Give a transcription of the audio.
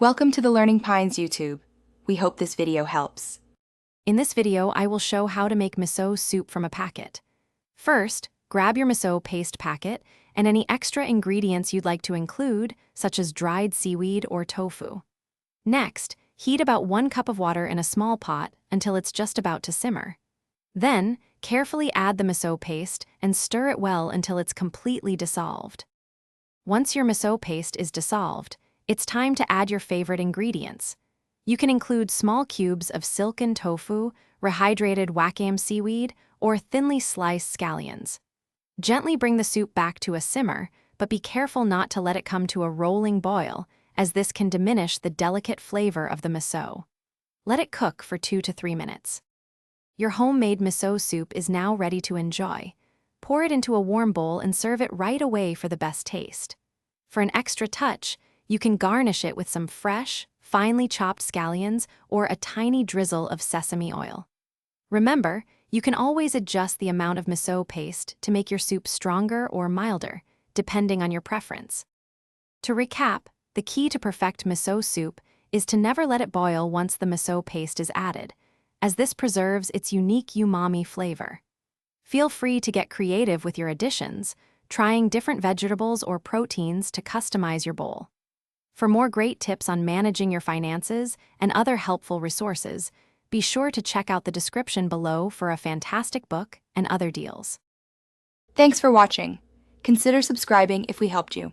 Welcome to the Learning Pines YouTube. We hope this video helps. In this video, I will show how to make miso soup from a packet. First, grab your miso paste packet and any extra ingredients you'd like to include, such as dried seaweed or tofu. Next, heat about 1 cup of water in a small pot until it's just about to simmer. Then, carefully add the miso paste and stir it well until it's completely dissolved. Once your miso paste is dissolved, it's time to add your favorite ingredients. You can include small cubes of silken tofu, rehydrated wakame seaweed, or thinly sliced scallions. Gently bring the soup back to a simmer, but be careful not to let it come to a rolling boil, as this can diminish the delicate flavor of the miso. Let it cook for 2 to 3 minutes. Your homemade miso soup is now ready to enjoy. Pour it into a warm bowl and serve it right away for the best taste. For an extra touch, you can garnish it with some fresh, finely chopped scallions or a tiny drizzle of sesame oil. Remember, you can always adjust the amount of miso paste to make your soup stronger or milder, depending on your preference. To recap, the key to perfect miso soup is to never let it boil once the miso paste is added, as this preserves its unique umami flavor. Feel free to get creative with your additions, trying different vegetables or proteins to customize your bowl. For more great tips on managing your finances and other helpful resources, be sure to check out the description below for a fantastic book and other deals. Thanks for watching. Consider subscribing if we helped you.